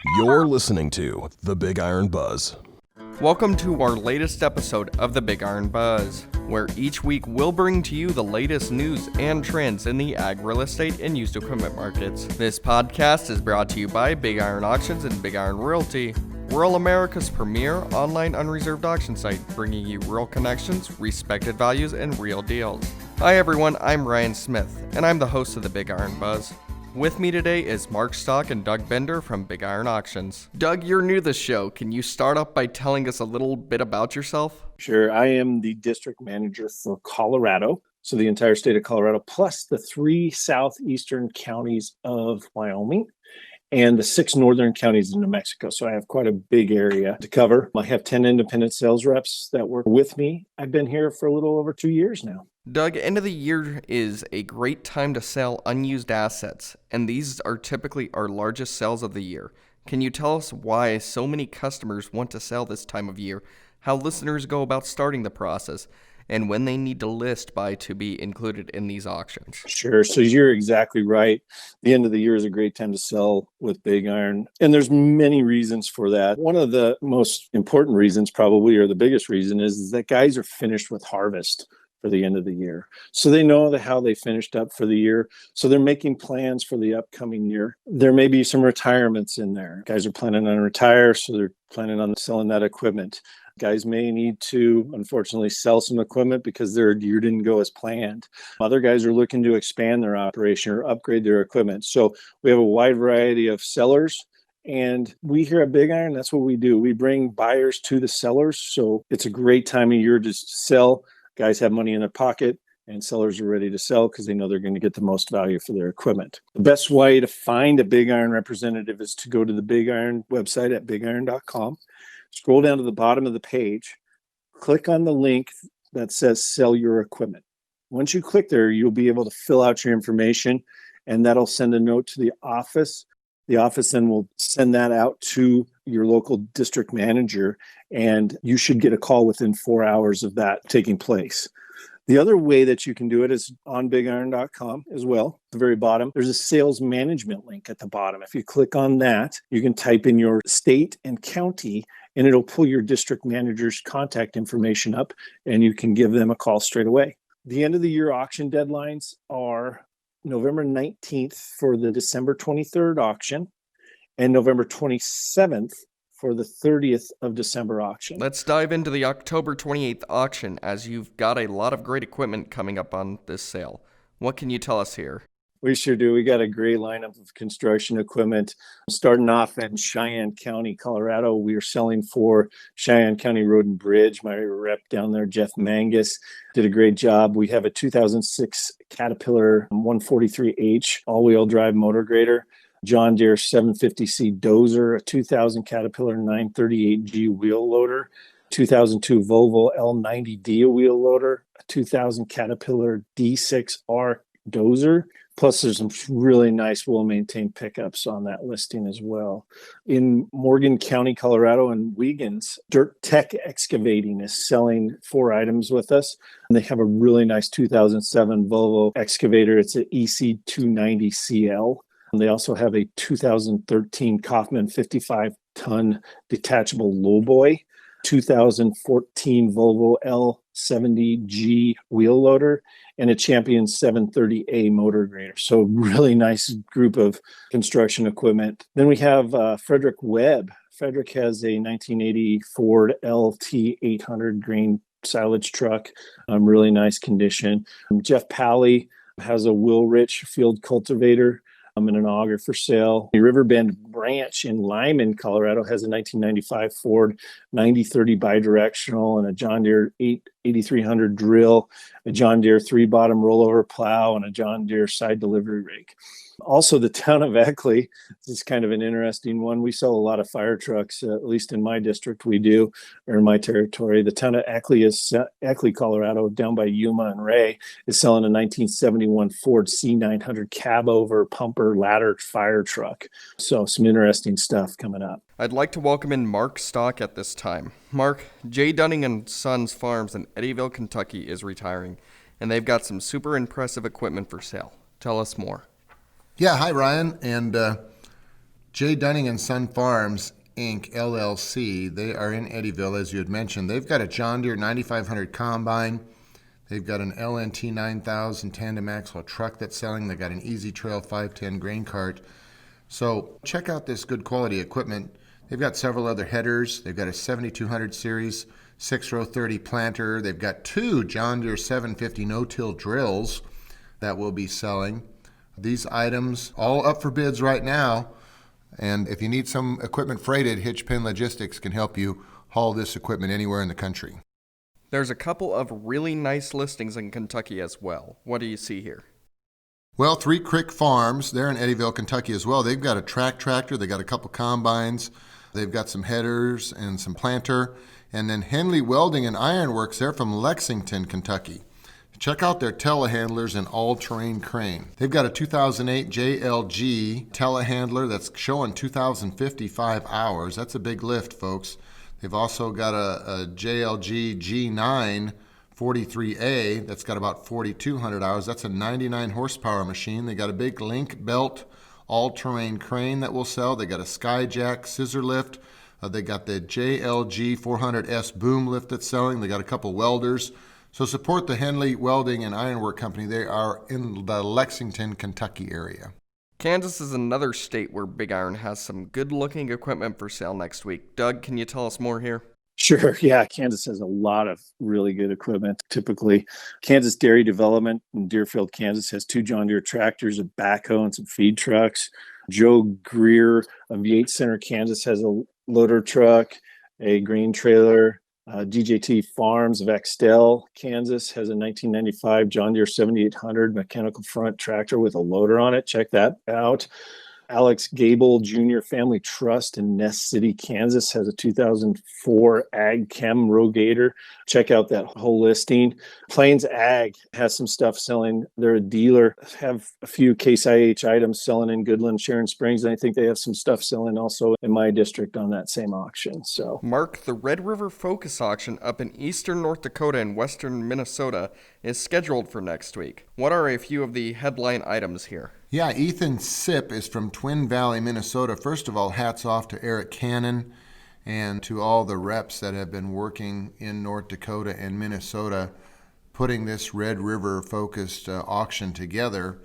You're listening to the BigIron Buzz. Welcome to our latest episode of the BigIron Buzz, where each week we'll bring to you the latest news and trends in the ag, real estate, and used equipment markets. This podcast is brought to you by BigIron Auctions and BigIron Realty, rural America's premier online unreserved auction site, bringing you real connections, respected values, and real deals. Hi everyone, I'm Ryan Smith, and I'm the host of the BigIron Buzz. With me today is Mark Stock and Doug Bender from BigIron Auctions. Doug, you're new to the show. Can you start off by telling us a little bit about yourself? Sure. I am the district manager for Colorado, so the entire state of Colorado, plus the 3 southeastern counties of Wyoming and the 6 northern counties in New Mexico. So I have quite a big area to cover. I have 10 independent sales reps that work with me. I've been here for a little over 2 years now. Doug, end of the year is a great time to sell unused assets, and these are typically our largest sales of the year. Can you tell us why so many customers want to sell this time of year, how listeners go about starting the process, and when they need to list by to be included in these auctions? Sure. So you're exactly right. The end of the year is a great time to sell with BigIron. And there's many reasons for that. One of the most important reasons probably, or the biggest reason, is that guys are finished with harvest for the end of the year. So they know how they finished up for the year. So they're making plans for the upcoming year. There may be some retirements in there. Guys are planning on retire, so they're planning on selling that equipment. Guys may need to, unfortunately, sell some equipment because their year didn't go as planned. Other guys are looking to expand their operation or upgrade their equipment. So we have a wide variety of sellers. And we here at BigIron, that's what we do. We bring buyers to the sellers. So it's a great time of year to sell. Guys have money in their pocket and sellers are ready to sell because they know they're going to get the most value for their equipment. The best way to find a BigIron representative is to go to the BigIron website at bigiron.com. Scroll down to the bottom of the page, click on the link that says sell your equipment. Once you click there, you'll be able to fill out your information and that'll send a note to the office. The office then will send that out to your local district manager and you should get a call within 4 hours of that taking place. The other way that you can do it is on bigiron.com as well. At the very bottom, there's a sales management link at the bottom. If you click on that, you can type in your state and county and it'll pull your district manager's contact information up and you can give them a call straight away. The end of the year auction deadlines are November 19th for the December 23rd auction and November 27th for the 30th of December auction. Let's dive into the October 28th auction as you've got a lot of great equipment coming up on this sale. What can you tell us here? We sure do. We got a great lineup of construction equipment. Starting off in Cheyenne County, Colorado, we are selling for Cheyenne County Road and Bridge. My rep down there, Jeff Mangus, did a great job. We have a 2006 Caterpillar 143H all-wheel drive motor grader, John Deere 750C dozer, a 2000 Caterpillar 938G wheel loader, 2002 Volvo L90D wheel loader, a 2000 Caterpillar D6R dozer. Plus, there's some really nice, well-maintained pickups on that listing as well. In Morgan County, Colorado, and Wiegand's, Dirt Tech Excavating is selling 4 items with us. And they have a really nice 2007 Volvo excavator. It's an EC290CL. And they also have a 2013 Kaufman 55-ton detachable lowboy, 2014 Volvo L70G wheel loader, and a Champion 730A motor grader. So really nice group of construction equipment. Then we have Frederick Webb. Frederick has a 1980 Ford LT 800 grain silage truck, really nice condition. Jeff Pally has a Wilrich field cultivator and an auger for sale. The Riverbend branch in Lyman, Colorado has a 1995 Ford 9030 bidirectional and a John Deere 8300 drill, a John Deere 3-bottom rollover plow, and a John Deere side delivery rake. Also, the town of Eckley, this is kind of an interesting one. We sell a lot of fire trucks, at least in my district we do, or in my territory. The town of Eckley, Colorado, down by Yuma and Ray, is selling a 1971 Ford C900 cab-over pumper ladder fire truck. So some interesting stuff coming up. I'd like to welcome in Mark Stock at this time. Mark, Jay Dunning and Sons Farms in Eddyville, Kentucky is retiring, and they've got some super impressive equipment for sale. Tell us more. Yeah, hi, Ryan. And J. Dunning and Son Farms, Inc., LLC, they are in Eddyville, as you had mentioned. They've got a John Deere 9500 combine. They've got an LNT 9000 tandem axle truck that's selling. They've got an Easy Trail 510 grain cart. So check out this good quality equipment. They've got several other headers. They've got a 7200 series 6-row 30 planter. They've got 2 John Deere 750 no-till drills that will be selling. These items all up for bids right now. And if you need some equipment freighted, Hitchpin Logistics can help you haul this equipment anywhere in the country. There's a couple of really nice listings in Kentucky as well. What do you see here? Well, Three Creek Farms, they're in Eddyville, Kentucky as well. They've got a track tractor, they've got a couple combines, they've got some headers and some planter. And then Henley Welding and Ironworks, they're from Lexington, Kentucky. Check out their telehandlers and all-terrain crane. They've got a 2008 JLG telehandler that's showing 2,055 hours. That's a big lift, folks. They've also got a JLG G9 43A that's got about 4,200 hours. That's a 99 horsepower machine. They got a big link belt all-terrain crane that will sell. They got a Skyjack scissor lift. They got the JLG 400S boom lift that's selling. They got a couple welders. So support the Henley Welding and Ironwork Company. They are in the Lexington, Kentucky area. Kansas is another state where Big Iron has some good-looking equipment for sale next week. Doug, can you tell us more here? Sure. Yeah. Kansas has a lot of really good equipment. Typically, Kansas Dairy Development in Deerfield, Kansas has 2 John Deere tractors, a backhoe, and some feed trucks. Joe Greer of Yates Center, Kansas has a loader truck, a grain trailer. DJT Farms of Axtell, Kansas has a 1995 John Deere 7800 mechanical front tractor with a loader on it. Check that out. Alex Gable Jr. Family Trust in Nest City, Kansas has a 2004 Ag Chem Rogator. Check out that whole listing. Plains Ag has some stuff selling. They're a dealer, have a few Case IH items selling in Goodland, Sharon Springs, and I think they have some stuff selling also in my district on that same auction. So, Mark, the Red River Focus auction up in eastern North Dakota and western Minnesota is scheduled for next week. What are a few of the headline items here? Yeah, Ethan Sipp is from Twin Valley, Minnesota. First of all, hats off to Eric Cannon and to all the reps that have been working in North Dakota and Minnesota putting this Red River focused auction together.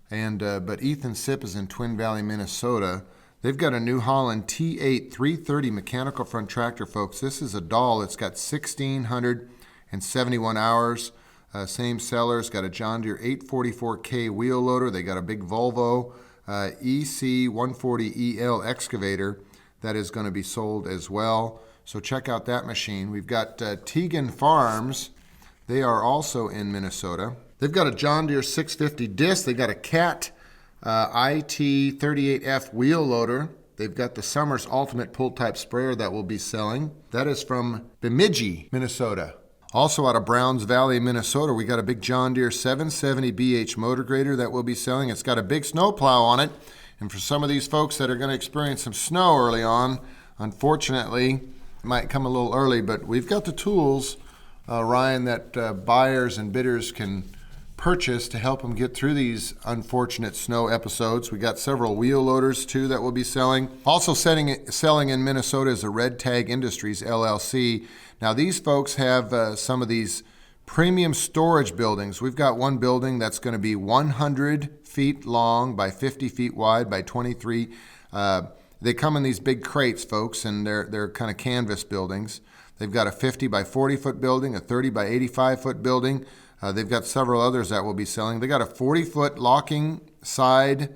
But Ethan Sipp is in Twin Valley, Minnesota. They've got a New Holland T8 330 mechanical front tractor, folks. This is a doll. It's got 1,671 hours. Same seller's got a John Deere 844K wheel loader. They got a big Volvo EC140EL excavator that is going to be sold as well. So check out that machine. We've got Teagan Farms. They are also in Minnesota. They've got a John Deere 650 disc. They got a Cat IT38F wheel loader. They've got the Summers Ultimate Pull Type Sprayer that will be selling. That is from Bemidji, Minnesota. Also out of Browns Valley, Minnesota, we got a big John Deere 770BH motor grader that will be selling. It's got a big snow plow on it. And for some of these folks that are going to experience some snow early on, unfortunately, it might come a little early, but we've got the tools, Ryan, that buyers and bidders can purchase to help them get through these unfortunate snow episodes. We got several wheel loaders too that will be selling. Also selling in Minnesota is a Red Tag Industries LLC. Now these folks have some of these premium storage buildings. We've got one building that's going to be 100 feet long by 50 feet wide by 23. They come in these big crates, folks, and they're kind of canvas buildings. They've got a 50 by 40 foot building, a 30 by 85 foot building. They've got several others that will be selling. They got a 40-foot locking side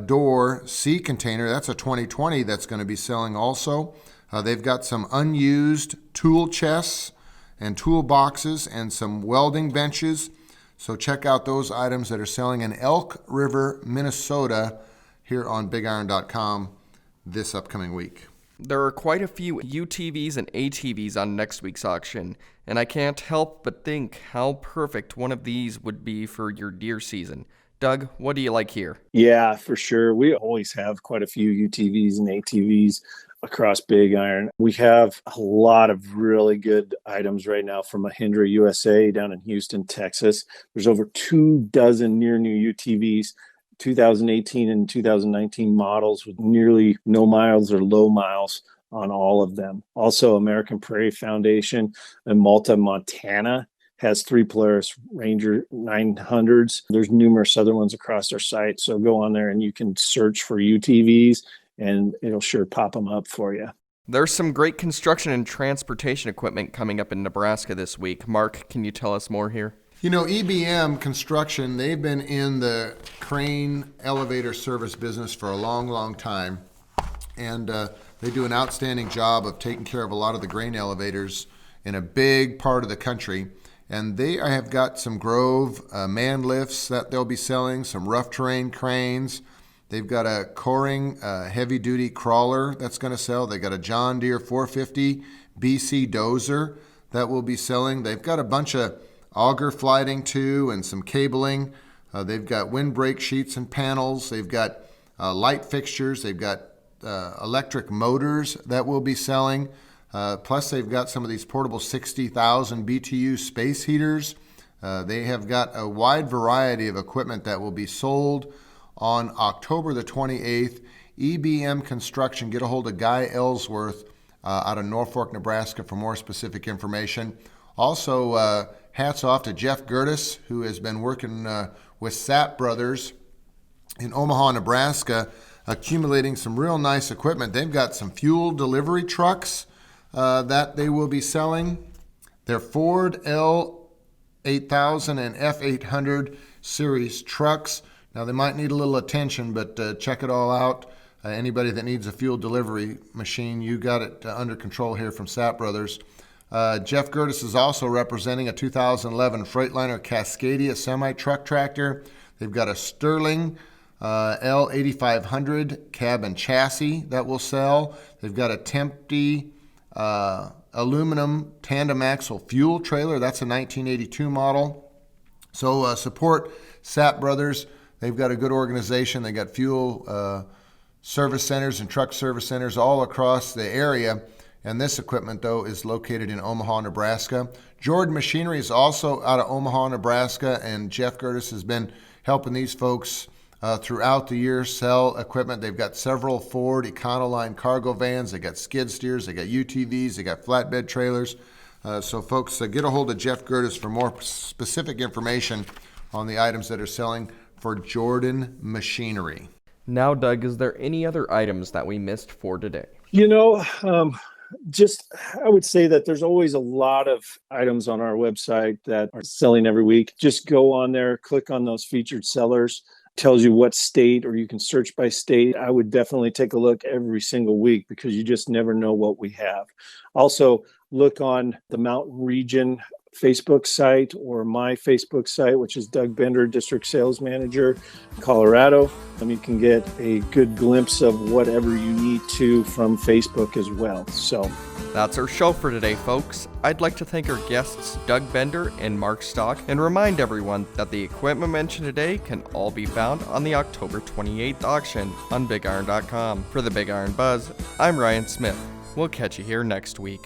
door sea container. That's a 2020 that's going to be selling also. They've got some unused tool chests and toolboxes and some welding benches. So check out those items that are selling in Elk River, Minnesota here on BigIron.com this upcoming week. There are quite a few UTVs and ATVs on next week's auction, and I can't help but think how perfect one of these would be for your deer season. Doug, what do you like here? Yeah, for sure. We always have quite a few UTVs and ATVs across Big Iron. We have a lot of really good items right now from Mahindra USA down in Houston, Texas. There's over 24 near new UTVs 2018 and 2019 models with nearly no miles or low miles on all of them. Also, American Prairie Foundation in Malta, Montana has 3 Polaris Ranger 900s. There's numerous other ones across our site. So go on there and you can search for UTVs and it'll sure pop them up for you. There's some great construction and transportation equipment coming up in Nebraska this week. Mark, can you tell us more here? You know, EBM Construction, they've been in the crane elevator service business for a long, long time. And they do an outstanding job of taking care of a lot of the grain elevators in a big part of the country. And they have got some Grove man lifts that they'll be selling, some rough terrain cranes. They've got a Coring heavy duty crawler that's going to sell. They got a John Deere 450 BC dozer that will be selling. They've got a bunch of auger flighting too and some cabling. They've got windbreak sheets and panels. They've got light fixtures. They've got electric motors that will be selling. Plus, they've got some of these portable 60,000 BTU space heaters. They have got a wide variety of equipment that will be sold on October the 28th. EBM Construction, get a hold of Guy Ellsworth out of Norfolk, Nebraska for more specific information. Also, hats off to Jeff Gertis, who has been working with Sapp Brothers in Omaha, Nebraska, accumulating some real nice equipment. They've got some fuel delivery trucks that they will be selling. They're Ford L8000 and F800 series trucks. Now, they might need a little attention, but check it all out. Anybody that needs a fuel delivery machine, you got it under control here from Sapp Brothers. Jeff Gertis is also representing a 2011 Freightliner Cascadia semi-truck tractor. They've got a Sterling L8500 cab and chassis that will sell. They've got a Tempty aluminum tandem axle fuel trailer. That's a 1982 model. So support Sapp Brothers. They've got a good organization. They got fuel service centers and truck service centers all across the area. And this equipment, though, is located in Omaha, Nebraska. Jordan Machinery is also out of Omaha, Nebraska, and Jeff Gertis has been helping these folks throughout the year sell equipment. They've got several Ford Econoline cargo vans. They got skid steers. They got UTVs. They got flatbed trailers. So, folks, get a hold of Jeff Gertis for more specific information on the items that are selling for Jordan Machinery. Now, Doug, is there any other items that we missed for today? You know, I would say that there's always a lot of items on our website that are selling every week. Just go on there, click on those featured sellers, tells you what state, or you can search by state. I would definitely take a look every single week because you just never know what we have. Also, look on the Mountain Region Facebook site or my Facebook site, which is Doug Bender, District Sales Manager, Colorado. And you can get a good glimpse of whatever you need to from Facebook as well. So that's our show for today, folks. I'd like to thank our guests, Doug Bender and Mark Stock, and remind everyone that the equipment mentioned today can all be found on the October 28th auction on BigIron.com. For the Big Iron Buzz, I'm Ryan Smith. We'll catch you here next week.